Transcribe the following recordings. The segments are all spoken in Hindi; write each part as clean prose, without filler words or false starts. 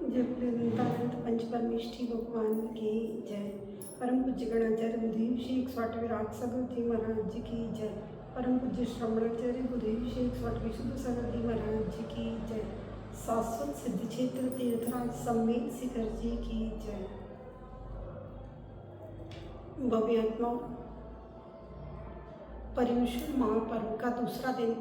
जय प्रेरणानंद पंच परमेष्ठी भगवान की जय। परम पूज्य गणाचार्य बुद्धि श्री 108 विराट सागर जी महाराज जी की जय। परम पूज्य श्रवणाचार्य बुद्धि श्री 108 विशुद्ध सागर जी महाराज जी की जय। शाश्वत सिद्ध क्षेत्र तीर्थराज सम्मेत शिखर जी की जय। भव्य आत्मा पर्युषण महापर्व का दूसरा दिन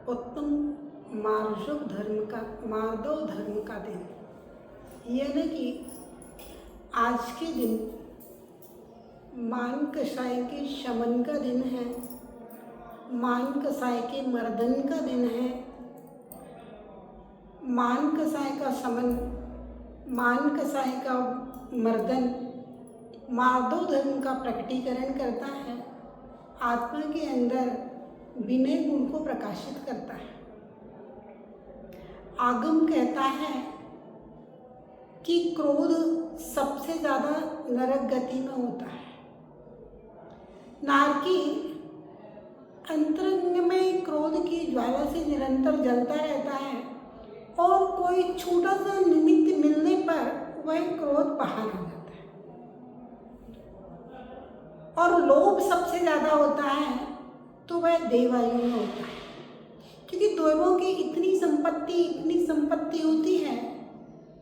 उत्तम मार्दव धर्म का दिन, यानी कि आज के दिन मान कषाय के शमन का दिन है, मान कषाय के मर्दन का दिन है। मान कषाय का शमन, मान कषाय का मर्दन मार्दव धर्म का प्रकटीकरण करता है, आत्मा के अंदर विनय गुण को प्रकाशित करता है। आगम कहता है कि क्रोध सबसे ज़्यादा नरक गति में होता है। नारकी अंतरंग में क्रोध की ज्वाला से निरंतर जलता रहता है और कोई छोटा सा निमित्त मिलने पर वह क्रोध बाहर आ जाता है। और लोभ सबसे ज़्यादा होता है तो वह देवायु में होता है, क्योंकि देवों की इतनी संपत्ति होती है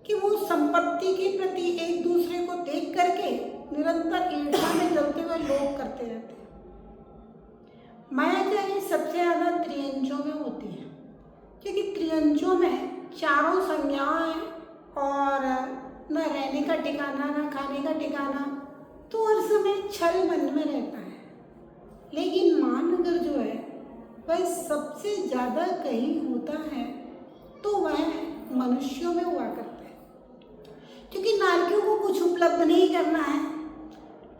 कि वो संपत्ति के प्रति एक दूसरे को देख करके निरंतर ईर्ष्या में जलते हुए लोभ करते रहते हैं। मायाचारी सबसे ज़्यादा त्रियंचों में होती है, क्योंकि त्रियंचों में चारों संज्ञाएं और न रहने का ठिकाना न खाने का ठिकाना, तो हर समय छल मन में रहता है। लेकिन मानगर जो है वह सबसे ज़्यादा कहीं होता है तो वह मनुष्यों में हुआ करता है, क्योंकि नारकियों को कुछ उपलब्ध नहीं करना है।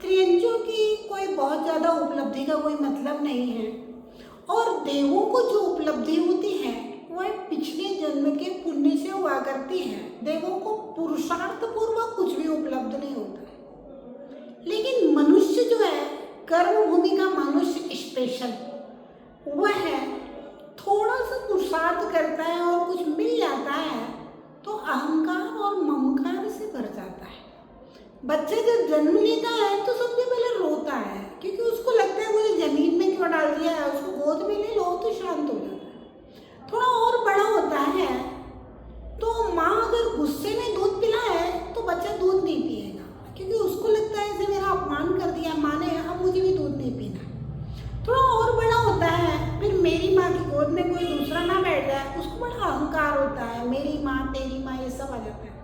त्रियंचों की कोई बहुत ज़्यादा उपलब्धि का कोई मतलब नहीं है, और देवों को जो उपलब्धि होती है वह पिछले जन्म के पुण्य से हुआ करती है। देवों को पुरुषार्थ पूर्वक कुछ भी उपलब्ध नहीं होता है। लेकिन मनुष्य जो है, कर्म भूमि का मनुष्य स्पेशल, वह थोड़ा सा पुरुषार्थ करता है और कुछ मिल जाता है तो अहंकार और ममकार से भर जाता है। बच्चा जब जन्म लेता है तो सबसे पहले रोता है, क्योंकि उसको लगता है मुझे जमीन में क्यों डाल दिया है, उसको गोद में ले लो तो शांत हो जाता है। थोड़ा और बड़ा होता है तो माँ अगर गुस्से में दूध पिलाए तो बच्चा दूध नहीं पिएगा, क्योंकि उसको लगता है इसे मेरा अपमान कर दिया माँ ने, अब मुझे भी दूध नहीं पीना। थोड़ा और बड़ा होता है, फिर मेरी माँ की गोद में कोई दूसरा ना बैठ जाए, उसको बड़ा अहंकार होता है, मेरी माँ तेरी माँ ये सब आ जाता है।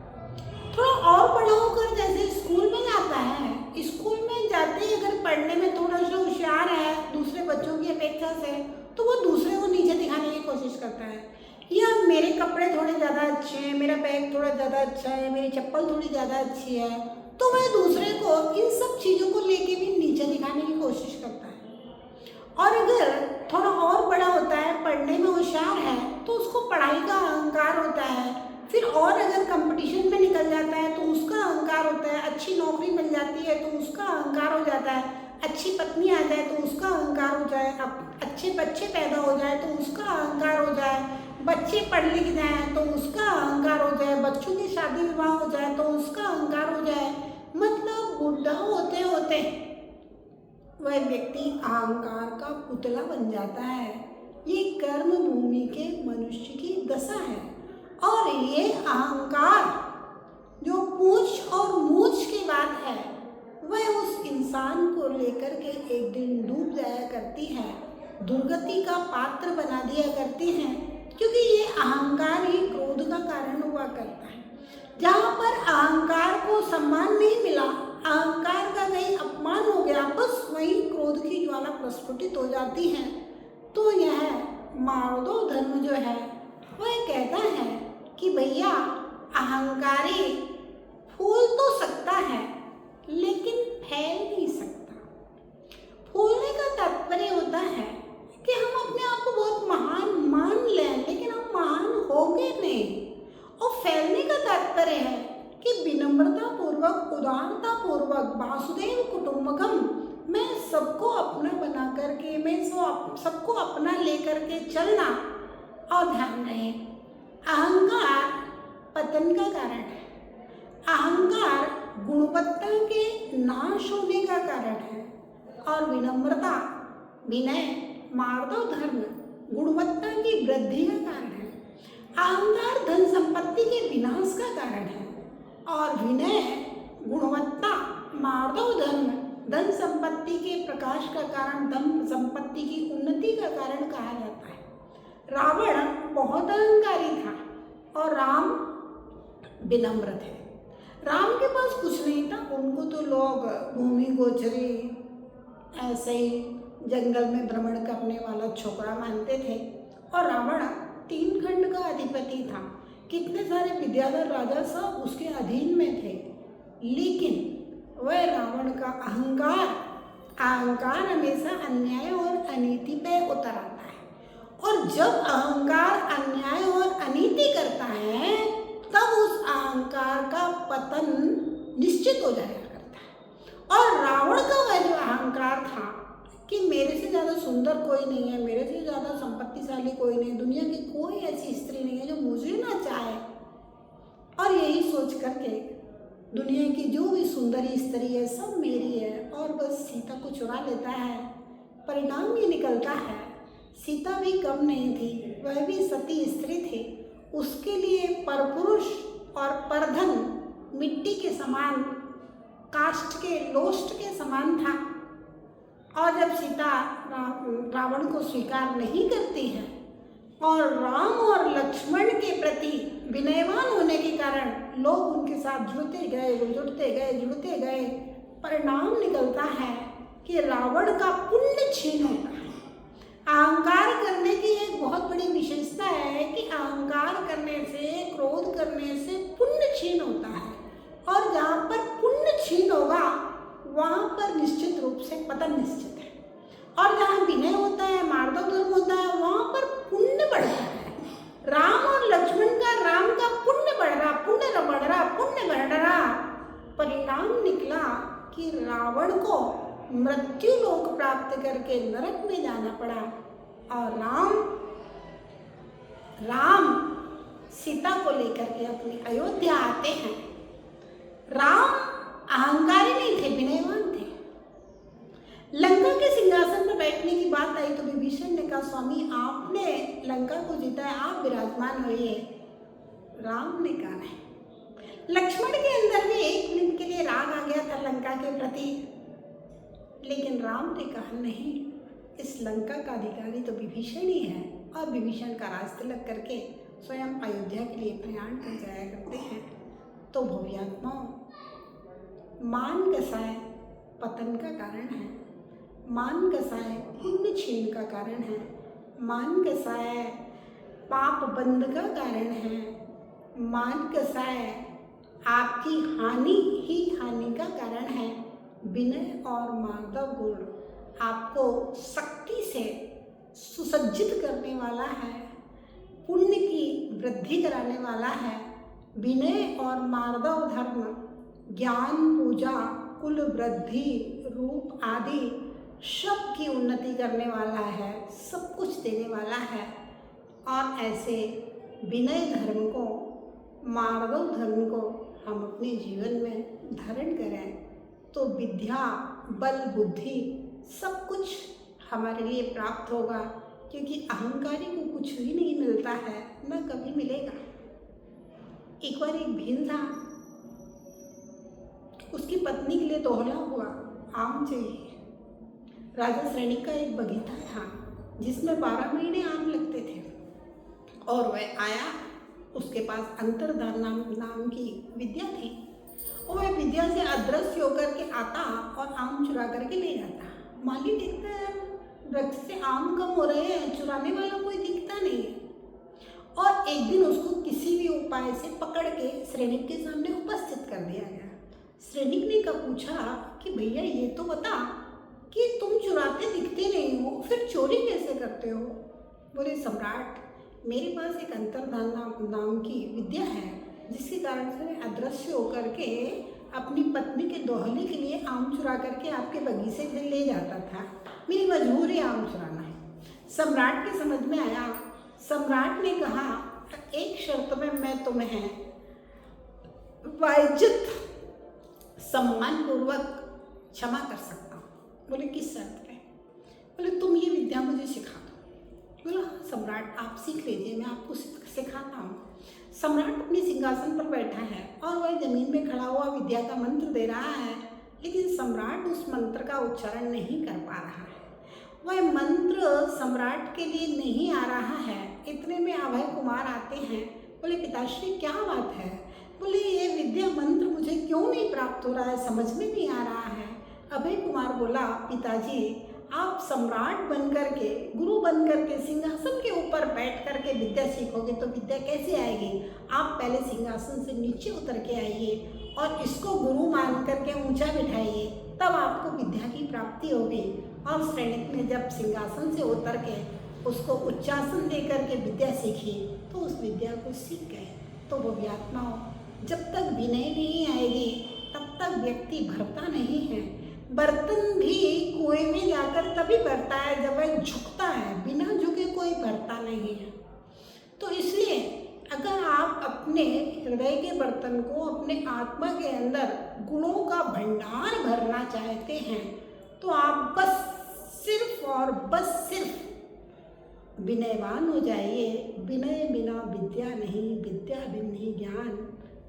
थोड़ा और बड़ा होकर जैसे स्कूल में जाता है, स्कूल में जाते ही अगर पढ़ने में थोड़ा सा होशियार है दूसरे बच्चों की अपेक्षा से, तो वो दूसरे को नीचे दिखाने की कोशिश करता है, या मेरे कपड़े थोड़े ज़्यादा अच्छे हैं, मेरा बैग थोड़ा ज़्यादा अच्छा है, मेरी चप्पल थोड़ी ज़्यादा अच्छी है, तो वह दूसरे को इन सब चीज़ों को लेके भी नीचे दिखाने की कोशिश करता है। और अगर थोड़ा और बड़ा होता है, पढ़ने में होशियार है, तो उसको पढ़ाई का अहंकार होता है। फिर और अगर कंपटीशन में निकल जाता है तो उसका अहंकार होता है। अच्छी नौकरी मिल जाती है तो उसका अहंकार हो जाता है। अच्छी पत्नी आ जाए तो उसका अहंकार हो जाए। अब अच्छे बच्चे पैदा हो जाए तो उसका अहंकार हो जाए। बच्चे पढ़ लिख जाएँ तो उसका अहंकार हो जाए। बच्चों की शादी विवाह हो जाए तो उसका अहंकार हो जाए। मतलब बुढ़ा होते होते वह व्यक्ति अहंकार का पुतला बन जाता है। ये कर्म भूमि के मनुष्य की दशा है, और ये अहंकार जो पूछ और मूछ की बात है वह उस इंसान को लेकर के एक दिन डूब जाया करती है, दुर्गति का पात्र बना दिया करती हैं, क्योंकि ये अहंकार ही क्रोध का कारण हुआ करता है। जहाँ पर अहंकार को सम्मान नहीं मिला, अहंकार का कहीं अपमान हो गया, बस वही क्रोध की ज्वाला प्रस्फुटित हो जाती है। तो यह मार्दव धर्म जो है वह कहता है कि भैया अहंकारी फूल तो सकता है लेकिन फैल नहीं सकता। फूलने का तात्पर्य होता है कि हम अपने आप को बहुत महान मान लें, लेकिन हम महान होंगे नहीं। और फैलने का तात्पर्य है कि विनम्रता पूर्वक, उदारता पूर्वक, वासुदेव कुटुंबकम, मैं सबको अपना बना करके, मैं सबको अपना लेकर के चलना। और ध्यान रहे, अहंकार पतन का कारण है। अहंकार गुणवत्ता के नाश होने का कारण है और विनम्रता, विनय, मार्दव धर्म गुणवत्ता की वृद्धि का कारण है। अहंकार धन संपत्ति के विनाश का कारण है और विनय, गुणवत्ता, मार्दव धर्म धन संपत्ति के प्रकाश का कारण, धन संपत्ति की उन्नति का कारण कहा जाता है। रावण बहुत अहंकारी था और राम विनम्र थे। राम के पास कुछ नहीं था, उनको तो लोग भूमि गोचरी, ऐसे ही जंगल में भ्रमण करने वाला छोकरा मानते थे। और रावण 3 खंड का अधिपति था, कितने सारे विद्याधर राजा सब उसके अधीन में थे, लेकिन वह रावण का अहंकार हमेशा अन्याय और अनीति पे उतर आता है। और जब अहंकार अन्याय और अनीति करता है तब उस अहंकार का पतन निश्चित हो जाया करता है। और रावण का वह जो अहंकार था कि मेरे से ज़्यादा सुंदर कोई नहीं है, मेरे से ज़्यादा संपत्तिशाली कोई नहीं, दुनिया की कोई ऐसी स्त्री नहीं है जो मुझे ना चाहे, और यही सोच करके दुनिया की जो भी सुंदरी स्त्री है सब मेरी है, और बस सीता को चुरा लेता है। परिणाम ये निकलता है सीता भी कम नहीं थी, वह भी सती स्त्री थी। उसके लिए परपुरुष और परधन मिट्टी के समान, काष्ठ के लोष्ट के समान था। और जब सीता रावण को स्वीकार नहीं करती है और राम और लक्ष्मण के प्रति विनयवान होने के कारण लोग उनके साथ जुड़ते गए, परिणाम निकलता है कि रावण का पुण्य छीन होता है। अहंकार करने की एक बहुत बड़ी विशेषता है कि अहंकार करने से, क्रोध करने से पुण्य छीन होता है, और जहाँ पर पुण्य छीन होगा वहाँ पर निश्चित रूप से पतन निश्चित है। और जहाँ विनय होता है, मार्दव धर्म होता है, वहाँ पर पुण्य बढ़ता है। राम और लक्ष्मण का, राम का पुण्य बढ़ रहा, पुण्य बढ़ रहा। परिणाम निकला कि रावण को मृत्यु लोक प्राप्त करके नरक में जाना पड़ा, और राम सीता को लेकर के अपनी अयोध्या आते हैं। राम अहंकारी नहीं थे, विनयवान थे। लंका के सिंहासन पर बैठने की बात आई तो विभीषण ने कहा, स्वामी आपने लंका को जीता है, आप विराजमान होइए। राम ने कहा नहीं। लक्ष्मण के अंदर भी 1 मिनट के लिए राग आ गया था लंका के प्रति, लेकिन राम ने कहा नहीं, इस लंका का अधिकारी तो विभीषण ही है। और विभीषण का राज तिलक करके स्वयं अयोध्या के लिए प्रयाण कर जाया करते हैं। तो भव्यात्माओं, मान कसाय पतन का कारण है, मान कसाय पुण्य छीन का कारण है, मान कसाय पाप बंध का कारण है, मान कसाय आपकी हानि ही हानि का कारण है। विनय और मार्दव गुण आपको शक्ति से सुसज्जित करने वाला है, पुण्य की वृद्धि कराने वाला है। विनय और मार्दव धर्म ज्ञान, पूजा, कुल वृद्धि, रूप आदि सब की उन्नति करने वाला है, सब कुछ देने वाला है। और ऐसे विनय धर्म को, मार्दव धर्म को हम अपने जीवन में धारण करें तो विद्या, बल, बुद्धि सब कुछ हमारे लिए प्राप्त होगा, क्योंकि अहंकारी को कुछ भी नहीं मिलता है, न कभी मिलेगा। एक बार एक भील था, उसकी पत्नी के लिए दोहला हुआ आम चाहिए। राजा श्रेणिक का एक बगीचा था जिसमें 12 महीने आम लगते थे, और वह आया, उसके पास अंतर्धान नाम की विद्या थी, और वह विद्या से अदृश्य होकर के आता और आम चुरा करके ले जाता। माली देखता है वृक्ष से आम कम हो रहे हैं, चुराने वाला कोई दिखता नहीं है। और एक दिन उसको किसी भी उपाय से पकड़ के श्रेणिक के सामने उपस्थित कर दिया गया। श्रेणिक ने पूछा कि भैया ये तो बता कि तुम चुराते दिखते नहीं हो, फिर चोरी कैसे करते हो? बोले, सम्राट, मेरे पास एक अंतर्धान नाम की विद्या है, जिसके कारण से मैं अदृश्य होकर के अपनी पत्नी के दोहले के लिए आम चुरा करके आपके बगीचे से ले जाता था। मेरी मजबूरी आम चुराना है। सम्राट के समझ में आया। सम्राट ने कहा, एक शर्त में मैं तुम्हें वाइज्जत सम्मान पूर्वक क्षमा कर सकता हूँ। बोले किस शर्त पे? बोले तुम ये विद्या मुझे सिखा दो। बोला हाँ सम्राट, आप सीख लीजिए, मैं आपको सिखाता हूँ। सम्राट अपने सिंहासन पर बैठा है और वह जमीन में खड़ा हुआ विद्या का मंत्र दे रहा है, लेकिन सम्राट उस मंत्र का उच्चारण नहीं कर पा रहा है। वह मंत्र सम्राट के लिए नहीं आ रहा है। इतने में अभय कुमार आते हैं। बोले पिताश्री क्या बात है? बोले ये विद्या मंत्र मुझे क्यों नहीं प्राप्त हो रहा है, समझ में नहीं आ रहा है। अभय कुमार बोला पिताजी, आप सम्राट बनकर के, गुरु बनकर के सिंहासन के ऊपर बैठ कर के विद्या सीखोगे तो विद्या कैसे आएगी? आप पहले सिंहासन से नीचे उतर के आइए और इसको गुरु मान करके ऊंचा बिठाइए, तब आपको विद्या की प्राप्ति होगी। और सैनिक ने जब सिंहासन से उतर के उसको उच्चासन दे करके विद्या सीखी तो उस विद्या को सीख गए। तो वो आत्माओं, जब तक विनय नहीं आएगी तब तक व्यक्ति भरता नहीं है। बर्तन भी कुएं में जाकर तभी भरता है जब वह झुकता है, बिना झुके कोई भरता नहीं है। तो इसलिए अगर आप अपने हृदय के बर्तन को, अपने आत्मा के अंदर गुणों का भंडार भरना चाहते हैं तो आप बस सिर्फ और बस सिर्फ विनयवान हो जाइए। विनय बिना विद्या नहीं, विद्या बिना ज्ञान,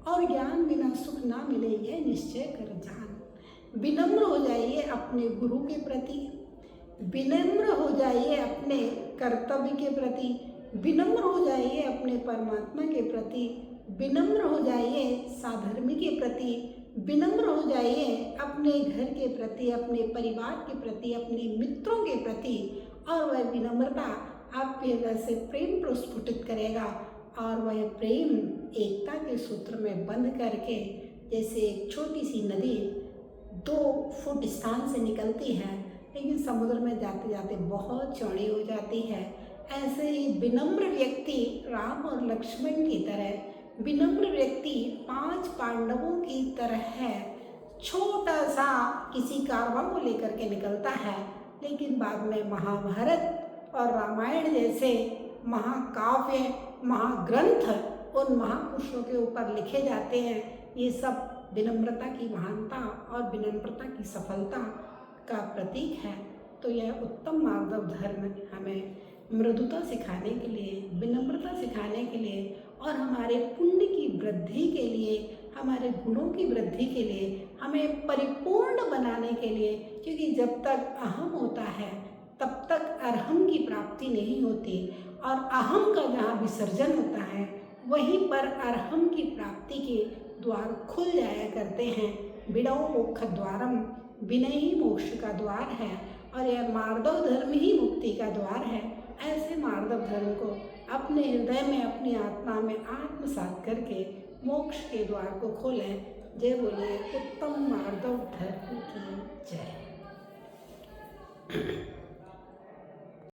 और ज्ञान बिना सुख ना मिले यह निश्चय कर जान। विनम्र हो जाइए अपने गुरु के प्रति, विनम्र हो जाइए अपने कर्तव्य के प्रति, विनम्र हो जाइए अपने परमात्मा के प्रति, विनम्र हो जाइए साधर्मी के प्रति, विनम्र हो जाइए अपने घर के प्रति, अपने परिवार के प्रति, अपने मित्रों के प्रति। और वह विनम्रता आपके हृदय से प्रेम प्रस्फुटित करेगा और वह प्रेम एकता के सूत्र में बंध करके, जैसे एक छोटी सी नदी 2 फुट स्थान से निकलती है लेकिन समुद्र में जाते जाते बहुत चौड़ी हो जाती है, ऐसे ही विनम्र व्यक्ति राम और लक्ष्मण की तरह, विनम्र व्यक्ति 5 पांडवों की तरह है। छोटा सा किसी कारवां को लेकर के निकलता है, लेकिन बाद में महाभारत और रामायण जैसे महाकाव्य, महाग्रंथ उन महापुरुषों के ऊपर लिखे जाते हैं। ये सब विनम्रता की महानता और विनम्रता की सफलता का प्रतीक है। तो यह उत्तम मार्गव धर्म हमें मृदुता सिखाने के लिए, विनम्रता सिखाने के लिए और हमारे पुण्य की वृद्धि के लिए, हमारे गुणों की वृद्धि के लिए, हमें परिपूर्ण बनाने के लिए, क्योंकि जब तक अहम होता है तब तक अरहम की प्राप्ति नहीं होती और अहम का जहाँ विसर्जन होता है वहीं पर अरहम की प्राप्ति के द्वार खुल जाया करते हैं। विनयो मोक्ष द्वारम, विनय ही मोक्ष का द्वार है और यह मार्दव धर्म ही मुक्ति का द्वार है। ऐसे मार्दव धर्म को अपने हृदय में, अपनी आत्मा में आत्मसात करके मोक्ष के द्वार को खोलें। जय बोलिए उत्तम मार्दव धर्म की जय।